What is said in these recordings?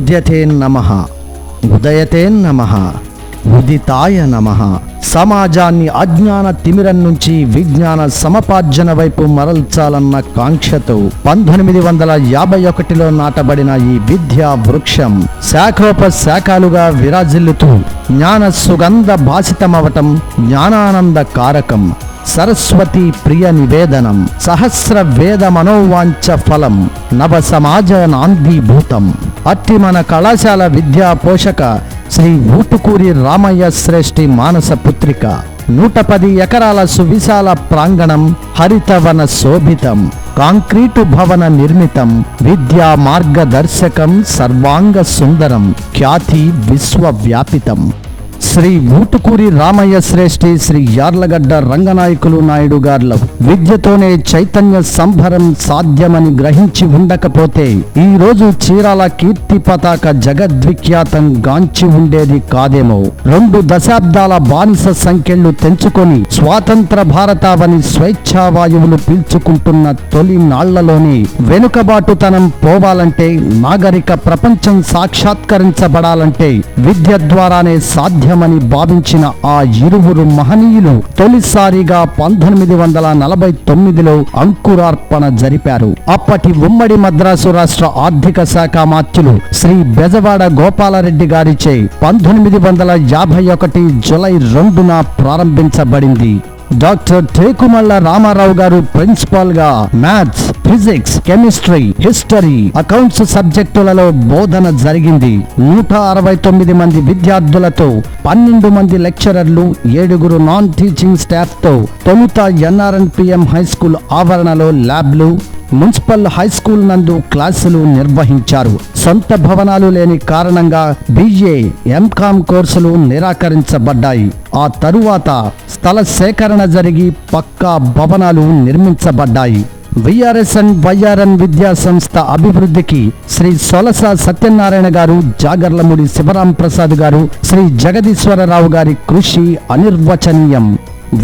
ఉద్యతే నమః, ఉదయతే నమః, ఉదితాయ నమః. సమాజాన్ని అజ్ఞాన తిమిరం నుంచి విజ్ఞాన సమపార్జన వైపు మరల్చాలన్న కాంక్షతో 1951లో నాటబడిన ఈ విద్యా వృక్షం శాఖోపశాఖలుగా విరాజిల్లుతూ జ్ఞాన సుగంధ భాసితమవటం జ్ఞానానంద కారకం. సరస్వతి ప్రియ నివేదనం, సహస్ర వేద మనోవాంఛ ఫలం, నవ సమాజ నాందీభూతం. అట్టి మన కళాశాల విద్యా పోషక శ్రీ ఊటుకూరి రామయ్య శ్రేష్ఠి మానస పుత్రిక 110 ఎకరాల సువిశాల ప్రాంగణం, హరితవన శోభితం, కాంక్రీటు భవన నిర్మితం, విద్యా మార్గదర్శకం, సర్వాంగ సుందరం, ఖ్యాతి విశ్వవ్యాపితం. శ్రీ ఊటుకూరి రామయ్య శ్రేష్ఠి శ్రీ యార్లగడ్డ రంగనాయకులు నాయుడు గార్ల విద్యతోనే చైతన్య సంభరం సాధ్యమని గ్రహించి ఉండకపోతే ఈ రోజు చీరాల కీర్తి పతాక జగద్విఖ్యాతం గాంచి ఉండేది కాదేమో. 2 దశాబ్దాల బానిస సంఖ్యలు తెంచుకొని స్వాతంత్ర భారతావని స్వేచ్ఛావాయువులు పీల్చుకుంటున్న తొలి నాళ్లలోనే వెనుకబాటుతనం పోవాలంటే, నాగరిక ప్రపంచం సాక్షాత్కరించబడాలంటే విద్య ద్వారానే సాధ్యమని భావించిన ఆ ఇరువురు మహనీయులు తొలిసారిగా 1949లో అంకురార్పణ జరిపారు. అప్పటి ఉమ్మడి మద్రాసు రాష్ట్ర ఆర్థిక శాఖ మాత్యులు శ్రీ బెజవాడ గోపాలరెడ్డి గారిచే 1951 జూలై 2న ప్రారంభించబడింది. డాక్టర్ టేకుమళ్ళ రామారావు గారు ప్రిన్సిపాల్ గా maths, physics, chemistry, history, accounts సబ్జెక్టులలో బోధన జరిగింది. 169 మంది విద్యార్థులతో 12 మంది లెక్చరర్లు, 7 నాన్ టీచింగ్ స్టాఫ్ తో తొలుత NRNPM హై స్కూల్ ఆవరణలో ల్యాబ్లు, మున్సిపల్ హై స్కూల్ నందు క్లాసులు నిర్వహించారు. సొంత భవనాలు లేని కారణంగా BA, MCOM కోర్సులు నిరాకరించబడ్డాయి. ఆ తరువాత స్థల సేకరణ జరిగి పక్కా భవనాలు నిర్మించబడ్డాయి. VRSN YRN విద్యా సంస్థ అభివృద్ధికి శ్రీ సొలస సత్యనారాయణ గారు, జాగర్లముడి శివరాం ప్రసాద్ గారు, శ్రీ జగదీశ్వరరావు గారి కృషి అనిర్వచనీయం.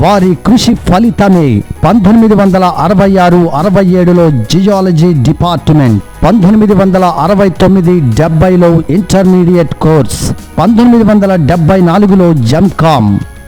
వారి కృషి ఫలితమే 1966-67లో జియాలజీ డిపార్ట్మెంట్, 1969-70లో ఇంటర్మీడియట్ కోర్స్, 1974లో MCOM,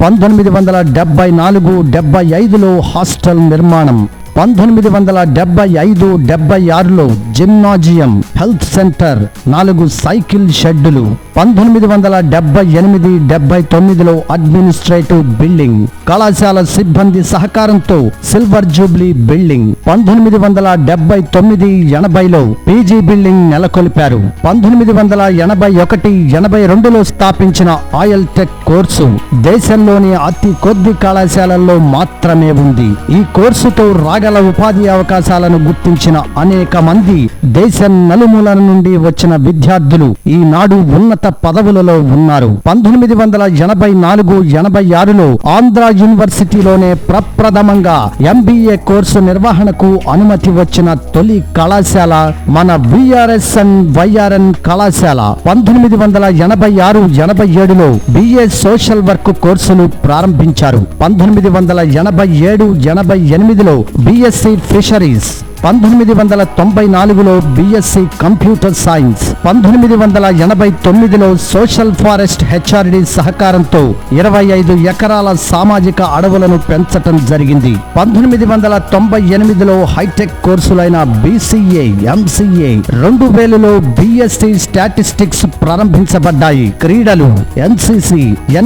1974-75లో హాస్టల్ నిర్మాణం, 1975-76లో జిమ్నాజియం, హెల్త్ సెంటర్, 4 సైకిల్ షెడ్డులు, 1978-79లో అడ్మినిస్ట్రేటివ్ బిల్డింగ్, కళాశాల సిబ్బంది సహకారంతో సిల్వర్ జూబ్లీ బిల్డింగ్, 1979-80లో PG బిల్డింగ్ నెలకొల్పారు. 1981-82లో స్థాపించిన ఆయిల్ టెక్ కోర్సు దేశంలోని అతి కొద్ది కళాశాలల్లో మాత్రమే ఉంది. ఈ కోర్సుతో రాగల ఉపాధి అవకాశాలను గుర్తించిన అనేక మంది దేశం నలుమూలల నుండి వచ్చిన విద్యార్థులు ఈనాడు ఉన్నత పదవులలో ఉన్నారు. 1984-86లో ఆంధ్ర యూనివర్సిటీలోనే ప్రప్రథమంగా MBA కోర్సు నిర్వహణకు అనుమతి వచ్చిన తొలి కళాశాల మన VRSN YRN కళాశాల. 1986-87లో BA సోషల్ వర్క్ కోర్సులు ప్రారంభించారు. 1987-88లో BSc ఫిషరీస్, 1994లో BSc కంప్యూటర్ సైన్స్, 1989లో సోషల్ ఫారెస్ట్ HRD సహకారంతో 25 ఎకరాల సామాజిక అడవులను పెంచటం జరిగింది. 1998లో హైటెక్ కోర్సులైన BCA, MCA, 2000లో BSc స్టాటిస్టిక్స్ ప్రారంభించబడ్డాయి. క్రీడలు NCC,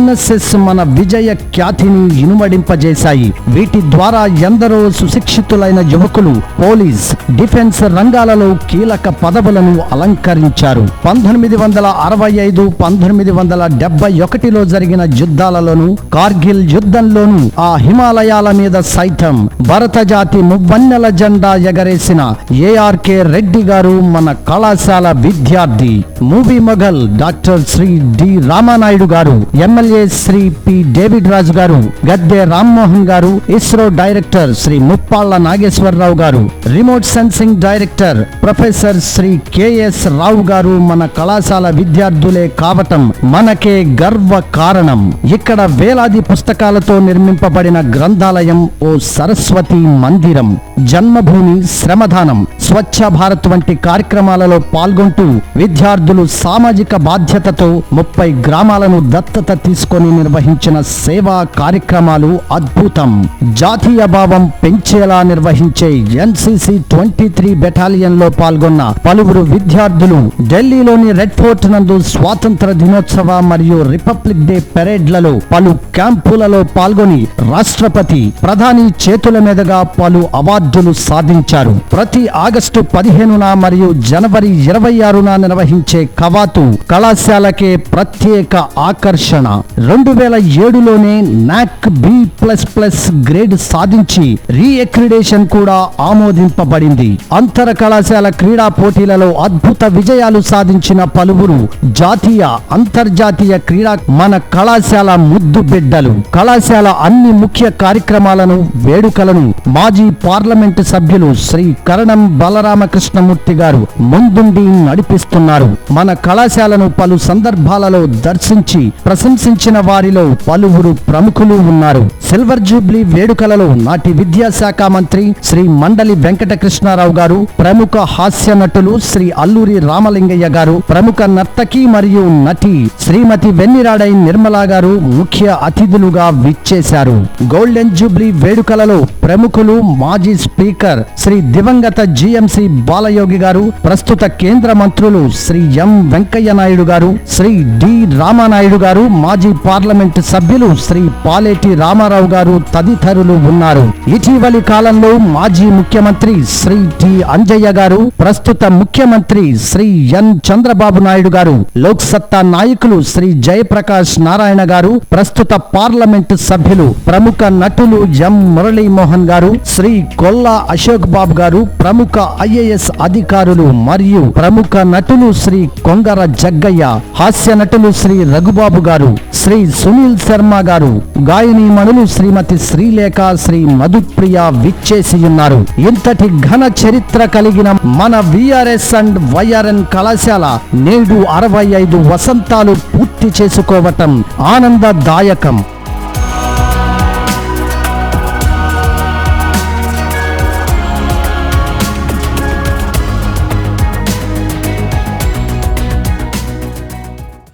NSS మన విజయ ఖ్యాతిని ఇనుమడింపజేశాయి. వీటి ద్వారా ఎందరో సుశిక్షితులైన యువకులు పోలీస్, డిఫెన్స్ రంగాలలో కీలక పదవులను అలంకరించారు. 1965-1971లో జరిగిన యుద్ధాలలోనూ, కార్గిల్ యుద్ధంలోనూ, ఆ హిమాలయాల మీద సైతం భరత జాతి మువ్వన్నెల జెండా ఎగరేసిన ARK రెడ్డి గారు మన కళాశాల విద్యార్థి. Movie mogul doctor Shri D Ramanaidu garu, MLA Shri P David Raju garu, Gadde Rammohan garu, ISRO director Shri Muppalla Nageswararao garu, remote sensing director professor Shri K S Rao garu మన కళాశాల విద్యార్థులే కావటం మనకే గర్వ కారణం. ఇక్కడ వేలాది పుస్తకాలతో నిర్మింపబడిన గ్రంథాలయం ఓ సరస్వతి మందిరం. జన్మభూమి, శ్రమదానం, స్వచ్ఛ భారత్ వంటి కార్యక్రమాలలో పాల్గొంటూ విద్యార్థులు సామాజిక బాధ్యతతో 30 గ్రామాలను దత్తత తీసుకొని నిర్వహించిన సేవా కార్యక్రమాలు అద్భుతం. జాతీయ భావం పెంచేలా నిర్వహించే ఎన్సిసి 23 బెటాలియన్ లో పాల్గొన్న పలువురు విద్యార్థులు ఢిల్లీలోని రెడ్ ఫోర్ట్ నందు స్వాతంత్ర దినోత్సవ మరియు రిపబ్లిక్ డే పెరేడ్లలో పలు క్యాంపులలో పాల్గొని రాష్ట్రపతి, ప్రధాని చేతుల మీదుగా పలు అవార్డులు సాధించారు. ప్రతి ఆగస్టు 15న మరియు జనవరి 26న నిర్వహించే కవాతు కళాశాలకే ప్రత్యేక ఆకర్షణ. 2007లోనే నాక్ B++ గ్రేడ్ సాధించి రీఎక్రిడేషన్ కూడా ఆమోదింపబడింది. అంతర కళాశాల క్రీడా పోటీలలో అద్భుత విజయాలు సాధించిన పలువురు జాతీయ, అంతర్జాతీయ క్రీడా మన కళాశాల ముద్దు బిడ్డలు. కళాశాల అన్ని ముఖ్య కార్యక్రమాలను, వేడుకలను మాజీ పార్లమెంటు సభ్యులు శ్రీ కరణం బలరామకృష్ణమూర్తి గారు ముందుండి నడిపిస్తున్నారు. మన కళాశాలను పలు సందర్భాలలో దర్శించి ప్రశంసించిన వారిలో పలువురు ప్రముఖులు ఉన్నారు. సిల్వర్ జూబ్లీ వేడుకలలో నాటి విద్యాశాఖ మంత్రి శ్రీ మండలి వెంకటకృష్ణారావు గారు, ప్రముఖ హాస్య నటులు శ్రీ అల్లూరి రామలింగయ్య గారు, ప్రముఖ నర్తకి మరియు నటి శ్రీమతి వెన్నిరాడై నిర్మలా గారు ముఖ్య అతిథులుగా విచ్చేశారు. గోల్డెన్ జూబ్లీ వేడుకలలో ప్రముఖులు మాజీ స్పీకర్ శ్రీ దివంగత జిఎంసి బాలయోగి గారు, ప్రస్తుత కేంద్ర మంత్రులు శ్రీ ఎం వెంకయ్య నాయుడు గారు, శ్రీ డి రామానాయుడు గారు, మాజీ పార్లమెంటు సభ్యులు శ్రీ పాలేటి రామారావు గారు తదితరులు ఉన్నారు. ఇటీవలి కాలంలో మాజీ ముఖ్యమంత్రి శ్రీ టి అంజయ్య గారు, ప్రస్తుత ముఖ్యమంత్రి శ్రీ ఎన్ చంద్రబాబు నాయుడు గారు, లోక్ సత్తా నాయకులు శ్రీ జయప్రకాష్ నారాయణ గారు, ప్రస్తుత పార్లమెంటు సభ్యులు ప్రముఖ నటులు ఎం మురళీమోహన్ గారు, శ్రీ కొల్లా అశోక్ బాబు గారు, ప్రముఖ ఐఏఎస్ అధికారులు మరియు ప్రముఖ నటులు శ్రీ కొంగర జగ్గయ్య, హాస్య నటులు శ్రీ రఘుబాబు గారు, శ్రీ సునీల్ శర్మ గారు, గాయనీమణులు శ్రీమతి శ్రీలేఖ, శ్రీ మధుప్రియ విచ్చేసి ఉన్నారు. ఇంతటి ఘన చరిత్ర కలిగిన మన విఆర్ఎస్ అండ్ వైఆర్ఎన్ కళాశాల నేడు 65 వసంతాలు పూర్తి చేసుకోవటం ఆనందదాయకం.